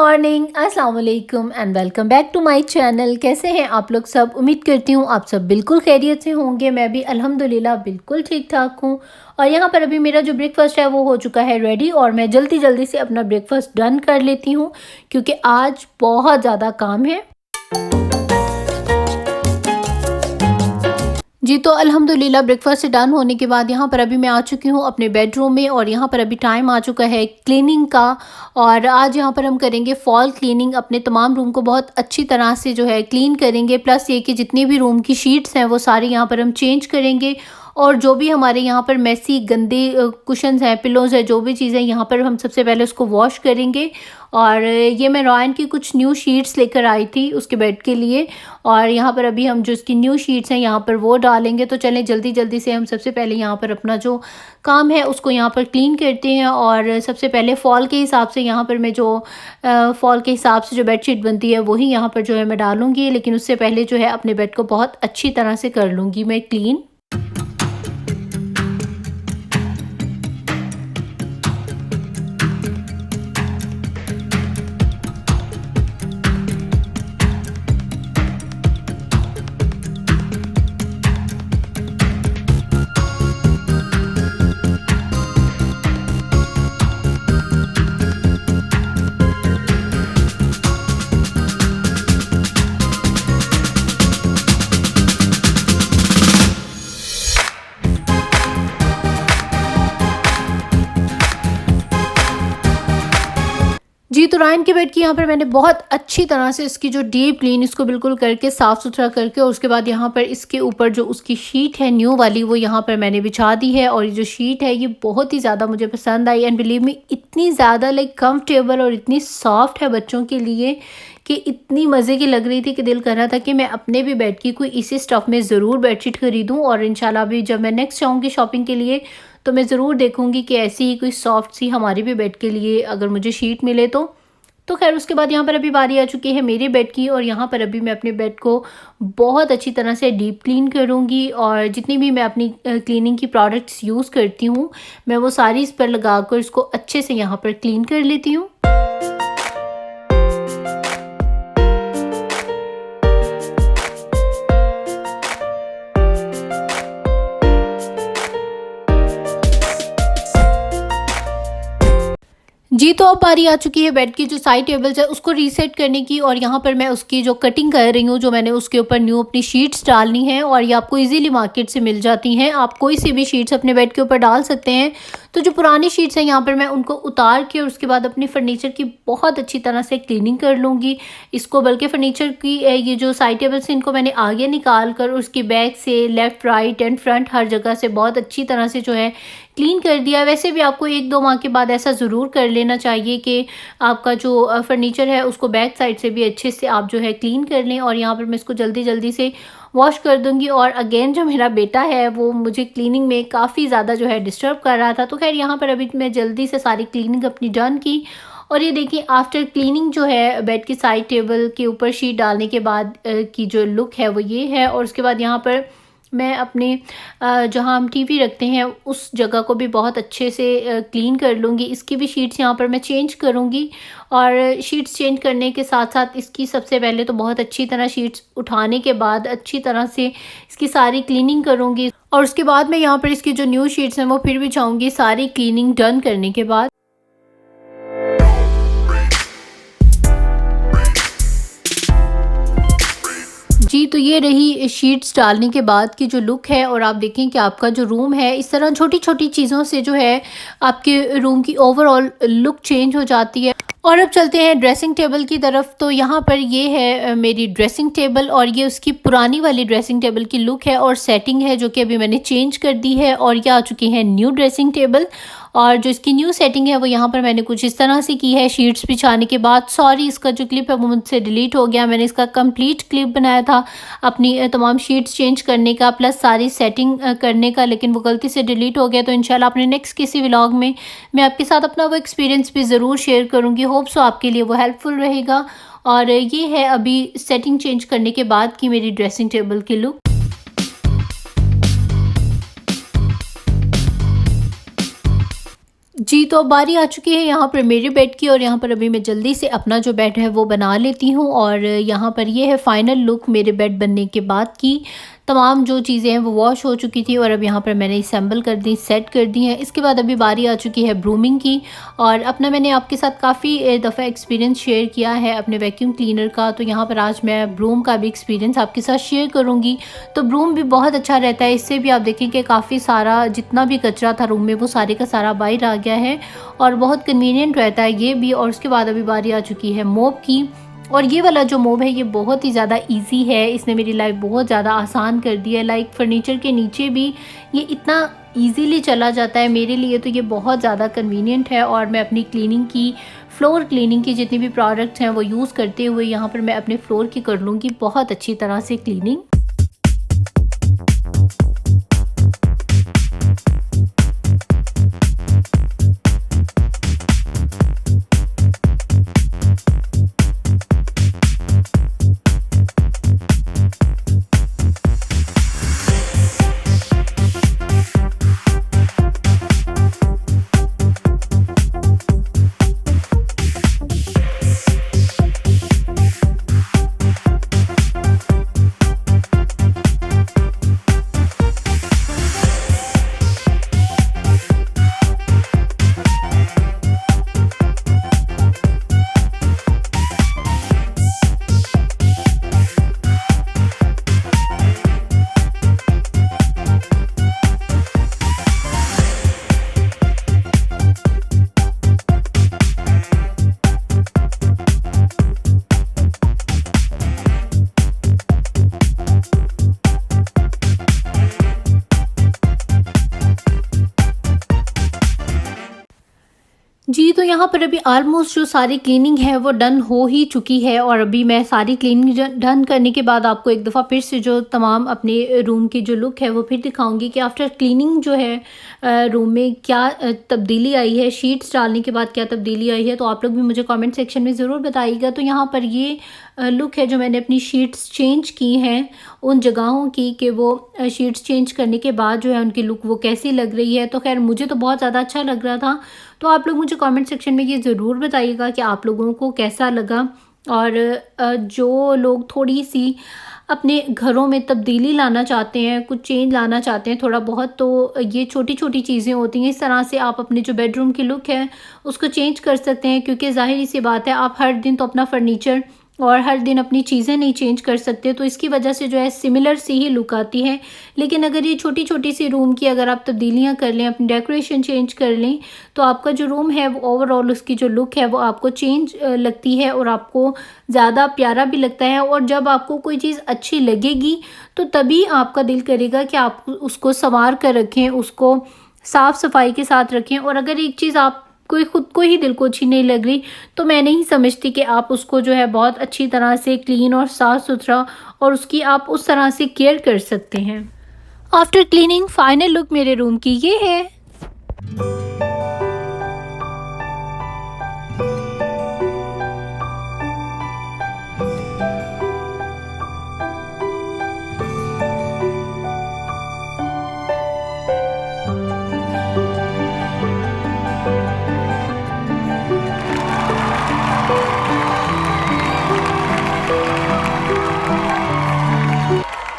Morning, अस्सलाम वालेकुम and welcome back to my channel. कैसे हैं आप लोग सब? उम्मीद करती हूँ आप सब बिल्कुल खैरियत से होंगे। मैं भी अल्हम्दुलिल्लाह बिल्कुल ठीक ठाक हूँ। और यहाँ पर अभी मेरा जो ब्रेकफास्ट है वो हो चुका है रेडी और मैं जल्दी जल्दी से अपना ब्रेकफास्ट डन कर लेती हूँ क्योंकि आज बहुत ज़्यादा काम है। जी तो अल्हम्दुलिल्लाह ब्रेकफास्ट से डन होने के बाद यहाँ पर अभी मैं आ चुकी हूँ अपने बेडरूम में और यहाँ पर अभी टाइम आ चुका है क्लीनिंग का। और आज यहाँ पर हम करेंगे फॉल क्लीनिंग, अपने तमाम रूम को बहुत अच्छी तरह से जो है क्लीन करेंगे। प्लस ये कि जितनी भी रूम की शीट्स हैं वो सारी यहाँ पर हम चेंज करेंगे और जो भी हमारे यहाँ पर मैसी गंदे कुशन्स हैं, पिलोज़ है, जो भी चीज़ें यहाँ पर हम सबसे पहले उसको वॉश करेंगे। और ये मैं रॉयन की कुछ न्यू शीट्स लेकर आई थी उसके बेड के लिए और यहाँ पर अभी हम जो इसकी न्यू शीट्स हैं यहाँ पर वो डालेंगे। तो चलें जल्दी जल्दी से हम सबसे पहले यहाँ पर अपना जो काम है उसको यहाँ पर क्लीन करते हैं। और सबसे पहले फॉल के हिसाब से यहाँ पर मैं जो फॉल के हिसाब से जो बेडशीट बनती है वही यहाँ पर जो है मैं डालूँगी, लेकिन उससे पहले जो है अपने बेड को बहुत अच्छी तरह से कर लूँगी मैं क्लीन। जी तो रायन के बेड की यहाँ पर मैंने बहुत अच्छी तरह से इसकी जो डीप क्लीन इसको बिल्कुल करके साफ़ सुथरा करके और उसके बाद यहाँ पर इसके ऊपर जो उसकी शीट है न्यू वाली वो यहाँ पर मैंने बिछा दी है। और ये जो शीट है ये बहुत ही ज़्यादा मुझे पसंद आई एंड बिलीव मी इतनी ज़्यादा लाइक कंफर्टेबल और इतनी सॉफ्ट है बच्चों के लिए कि इतनी मज़े की लग रही थी कि दिल कर रहा था कि मैं अपने भी बेड की कोई इसी स्टफ़ में ज़रूर बेडशीट खरीदूँ। और इंशाल्लाह भी जब मैं नेक्स्ट जाऊँगी शॉपिंग के लिए तो मैं ज़रूर देखूँगी कि ऐसी ही कोई सॉफ्ट सी हमारे भी बेड के लिए अगर मुझे शीट मिले तो खैर उसके बाद यहाँ पर अभी बारी आ चुकी है मेरे बेड की और यहाँ पर अभी मैं अपने बेड को बहुत अच्छी तरह से डीप क्लीन करूँगी। और जितनी भी मैं अपनी क्लीनिंग की प्रोडक्ट्स यूज़ करती हूँ मैं वो सारी इस पर लगाकर इसको अच्छे से यहाँ पर क्लीन कर लेती हूँ। जी तो अब बारी आ चुकी है बेड की जो साइड टेबल्स है उसको रीसेट करने की और यहाँ पर मैं उसकी जो कटिंग कर रही हूँ, जो मैंने उसके ऊपर न्यू अपनी शीट्स डालनी है और ये आपको इजीली मार्केट से मिल जाती हैं। आप कोई सी भी शीट्स अपने बेड के ऊपर डाल सकते हैं। तो जो पुरानी शीट्स हैं यहाँ पर मैं उनको उतार के और उसके बाद अपने फर्नीचर की बहुत अच्छी तरह से क्लीनिंग कर लूँगी इसको। बल्कि फर्नीचर की ये जो साइड टेबल्स हैं इनको मैंने आगे निकाल कर उसकी बैक से लेफ़्ट राइट एंड फ्रंट हर जगह से बहुत अच्छी तरह से जो है क्लीन कर दिया। वैसे भी आपको 1-2 माह के बाद ऐसा ज़रूर कर लेना चाहिए कि आपका जो फर्नीचर है उसको बैक साइड से भी अच्छे से आप जो है क्लीन कर लें। और यहाँ पर मैं इसको जल्दी जल्दी से वॉश कर दूंगी। और अगेन जो मेरा बेटा है वो मुझे क्लीनिंग में काफ़ी ज़्यादा जो है डिस्टर्ब कर रहा था। तो खैर यहाँ पर अभी मैं जल्दी से सारी क्लीनिंग अपनी डन की और ये देखिए आफ्टर क्लीनिंग जो है बेड की साइड टेबल के ऊपर शीट डालने के बाद की जो लुक है वो ये है। और उसके बाद यहाँ पर मैं अपने जहाँ हम टीवी रखते हैं उस जगह को भी बहुत अच्छे से क्लीन कर लूँगी। इसकी भी शीट्स यहाँ पर मैं चेंज करूँगी और शीट्स चेंज करने के साथ साथ इसकी सबसे पहले तो बहुत अच्छी तरह शीट्स उठाने के बाद अच्छी तरह से इसकी सारी क्लीनिंग करूँगी और उसके बाद मैं यहाँ पर इसकी जो न्यू शीट्स हैं वो फिर भी चाहूँगी सारी क्लीनिंग डन करने के बाद। जी तो ये रही शीट्स डालने के बाद की जो लुक है और आप देखें कि आपका जो रूम है इस तरह छोटी छोटी चीज़ों से जो है आपके रूम की ओवरऑल लुक चेंज हो जाती है। और अब चलते हैं ड्रेसिंग टेबल की तरफ। तो यहाँ पर ये है मेरी ड्रेसिंग टेबल और ये उसकी पुरानी वाली ड्रेसिंग टेबल की लुक है और सेटिंग है जो कि अभी मैंने चेंज कर दी है और ये आ चुकी है न्यू ड्रेसिंग टेबल। और जो इसकी न्यू सेटिंग है वो यहाँ पर मैंने कुछ इस तरह से की है शीट्स बिछाने के बाद। सॉरी इसका जो क्लिप है वो मुझसे डिलीट हो गया, मैंने इसका कंप्लीट क्लिप बनाया था अपनी तमाम शीट्स चेंज करने का प्लस सारी सेटिंग करने का, लेकिन वो गलती से डिलीट हो गया। तो इंशाल्लाह अपने नेक्स्ट किसी व्लॉग में मैं आपके साथ अपना वो एक्सपीरियंस भी ज़रूर शेयर करूँगी। होप सो आपके लिए वो हेल्पफुल रहेगा। और ये है अभी सेटिंग चेंज करने के बाद की मेरी ड्रेसिंग टेबल की लुक। जी, तो अब बारी आ चुकी है यहाँ पर मेरे बेड की, और यहाँ पर अभी मैं जल्दी से अपना जो बेड है वो बना लेती हूँ। और यहाँ पर ये है फाइनल लुक मेरे बेड बनने के बाद की। तमाम जो चीज़ें हैं वो वॉश हो चुकी थी और अब यहाँ पर मैंने असेंबल कर दी, सेट कर दी हैं। इसके बाद अभी बारी आ चुकी है ब्रूमिंग की, और अपना मैंने आपके साथ काफ़ी दफ़ा एक्सपीरियंस शेयर किया है अपने वैक्यूम क्लीनर का, तो यहाँ पर आज मैं ब्रूम का भी एक्सपीरियंस आपके साथ शेयर करूँगी। तो ब्रूम भी बहुत अच्छा रहता है, इससे भी आप देखें कि काफ़ी सारा जितना भी कचरा था रूम में वो सारे का सारा बाहर आ गया है और बहुत कन्वीनियंट रहता है ये भी। और उसके बाद अभी बारी आ चुकी है मोप की, और ये वाला जो मोब है ये बहुत ही ज़्यादा इजी है, इसने मेरी लाइफ बहुत ज़्यादा आसान कर दी है। लाइक फर्नीचर के नीचे भी ये इतना इजीली चला जाता है मेरे लिए, तो ये बहुत ज़्यादा कन्वीनियंट है। और मैं अपनी क्लीनिंग की, फ्लोर क्लीनिंग की जितनी भी प्रोडक्ट्स हैं वो यूज़ करते हुए यहाँ पर मैं अपने फ्लोर की कर लूँगी बहुत अच्छी तरह से क्लीनिंग। जी, तो यहाँ पर अभी ऑलमोस्ट जो सारी क्लीनिंग है वो डन हो ही चुकी है, और अभी मैं सारी क्लीनिंग डन करने के बाद आपको एक दफ़ा फिर से जो तमाम अपने रूम की जो लुक है वो फिर दिखाऊंगी कि आफ्टर क्लीनिंग जो है रूम में क्या तब्दीली आई है, शीट्स डालने के बाद क्या तब्दीली आई है। तो आप लोग भी मुझे कमेंट सेक्शन में ज़रूर बताइएगा। तो यहाँ पर ये लुक है जो मैंने अपनी शीट्स चेंज की हैं उन जगहों की, कि वो शीट्स चेंज करने के बाद जो है उनकी लुक वो कैसी लग रही है। तो खैर मुझे तो बहुत ज़्यादा अच्छा लग रहा था। तो आप लोग मुझे कमेंट सेक्शन में ये ज़रूर बताइएगा कि आप लोगों को कैसा लगा। और जो लोग थोड़ी सी अपने घरों में तब्दीली लाना चाहते हैं, कुछ चेंज लाना चाहते हैं थोड़ा बहुत, तो ये छोटी छोटी चीज़ें होती हैं। इस तरह से आप अपने जो बेडरूम की लुक है उसको चेंज कर सकते हैं, क्योंकि ज़ाहिर सी बात है आप हर दिन तो अपना फर्नीचर और हर दिन अपनी चीज़ें नहीं चेंज कर सकते, तो इसकी वजह से जो है सिमिलर सी ही लुक आती है। लेकिन अगर ये छोटी छोटी सी रूम की अगर आप तब्दीलियां कर लें, अपनी डेकोरेशन चेंज कर लें, तो आपका जो रूम है वो ओवरऑल उसकी जो लुक है वो आपको चेंज लगती है और आपको ज़्यादा प्यारा भी लगता है। और जब आपको कोई चीज़ अच्छी लगेगी तो तभी आपका दिल करेगा कि आप उसको संवार कर रखें, उसको साफ़ सफाई के साथ रखें। और अगर एक चीज़ आप कोई खुद को ही दिल को अच्छी नहीं लग रही, तो मैं नहीं समझती कि आप उसको जो है बहुत अच्छी तरह से क्लीन और साफ़ सुथरा और उसकी आप उस तरह से केयर कर सकते हैं। आफ्टर क्लीनिंग फाइनल लुक मेरे रूम की ये है।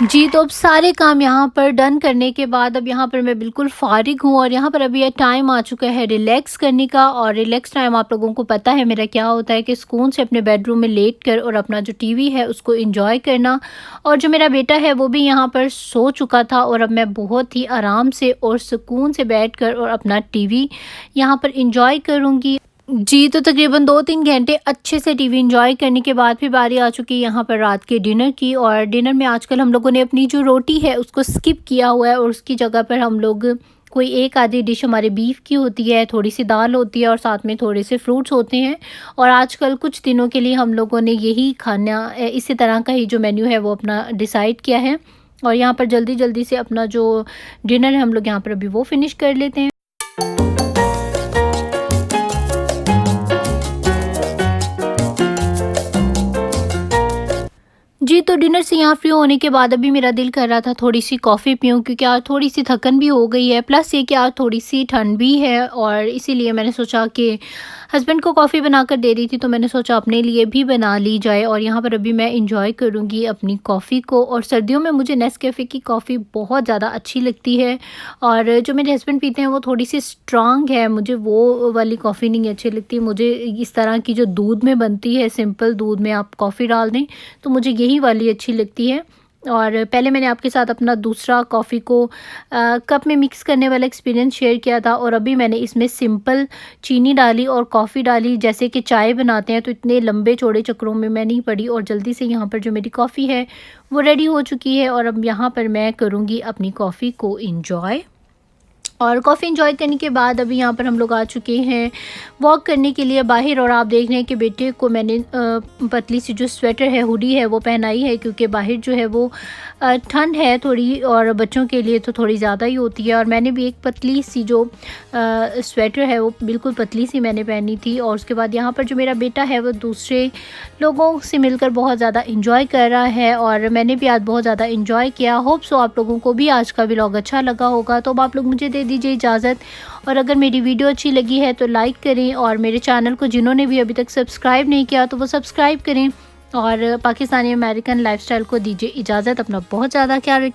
जी, तो अब सारे काम यहाँ पर डन करने के बाद अब यहाँ पर मैं बिल्कुल फ़ारिग हूँ, और यहाँ पर अभी ये टाइम आ चुका है रिलैक्स करने का। और रिलैक्स टाइम आप लोगों को पता है मेरा क्या होता है कि सुकून से अपने बेडरूम में लेट कर और अपना जो टीवी है उसको एंजॉय करना। और जो मेरा बेटा है वो भी यहाँ पर सो चुका था, और अब मैं बहुत ही आराम से और सुकून से बैठ कर और अपना टीवी यहाँ पर एंजॉय करूँगी। जी, तो तकरीबन 2-3 घंटे अच्छे से टीवी एंजॉय करने के बाद फिर बारी आ चुकी है यहाँ पर रात के डिनर की। और डिनर में आजकल हम लोगों ने अपनी जो रोटी है उसको स्किप किया हुआ है, और उसकी जगह पर हम लोग कोई एक आधी डिश हमारे बीफ की होती है, थोड़ी सी दाल होती है और साथ में थोड़े से फ्रूट्स होते हैं। और आजकल कुछ दिनों के लिए हम लोगों ने यही खाना, इसी तरह का ही जो मेन्यू है वो अपना डिसाइड किया है। और यहाँ पर जल्दी जल्दी से अपना जो डिनर है हम लोग यहाँ पर अभी वो फिनिश कर लेते हैं। जी, तो डिनर से यहाँ फ्री होने के बाद अभी मेरा दिल कर रहा था थोड़ी-सी कॉफ़ी पीऊँ, क्योंकि आज थोड़ी-सी थकन भी हो गई है, प्लस ये कि आज थोड़ी-सी ठंड भी है और इसीलिए मैंने सोचा कि हस्बैंड को कॉफ़ी बनाकर दे रही थी, तो मैंने सोचा अपने लिए भी बना ली जाए और यहाँ पर अभी मैं एन्जॉय करूँगी अपनी कॉफ़ी को। और सर्दियों में मुझे नेस्कैफ़े की कॉफ़ी बहुत ज़्यादा अच्छी लगती है और जो मेरे हस्बैंड पीते हैं वो थोड़ी-सी स्ट्रॉन्ग है, मुझे वो वाली कॉफ़ी नहीं अच्छी लगती। मुझे इस तरह की जो दूध में बनती है, सिंपल दूध में आप कॉफ़ी डाल दें, तो मुझे यही वाली अच्छी लगती है। और पहले मैंने आपके साथ अपना दूसरा कॉफ़ी को कप में मिक्स करने वाला एक्सपीरियंस शेयर किया था और अभी मैंने इसमें सिंपल चीनी डाली और कॉफ़ी डाली। जैसे कि चाय बनाते हैं तो इतने लंबे चौड़े चक्रों में मैं नहीं पड़ी और जल्दी से यहाँ पर जो मेरी कॉफ़ी है वो रेडी हो चुकी है और अब यहाँ पर मैं करूँगी अपनी कॉफ़ी को इंजॉय। और कॉफ़ी एंजॉय करने के बाद अभी यहाँ पर हम लोग आ चुके हैं वॉक करने के लिए बाहर। और आप देख रहे हैं कि बेटे को मैंने पतली सी जो स्वेटर है, हुडी है, वो पहनाई है, क्योंकि बाहर जो है वो ठंड है थोड़ी और बच्चों के लिए तो थोड़ी ज़्यादा ही होती है। और मैंने भी एक पतली सी जो स्वेटर है वो बिल्कुल पतली सी मैंने पहनी थी। और उसके बाद यहाँ पर जो मेरा बेटा है वो दूसरे लोगों से मिलकर बहुत ज़्यादा इंजॉय कर रहा है और मैंने भी आज बहुत ज़्यादा इंजॉय किया। होप सो आप लोगों को भी आज का व्लॉग अच्छा लगा होगा। तो अब आप लोग मुझे दे दीजिए इजाज़त और अगर मेरी वीडियो अच्छी लगी है तो लाइक करें और मेरे चैनल को जिन्होंने भी अभी तक सब्सक्राइब नहीं किया तो वो सब्सक्राइब करें और पाकिस्तानी अमेरिकन लाइफस्टाइल को दीजिए इजाज़त। अपना बहुत ज़्यादा ख्याल रखिए।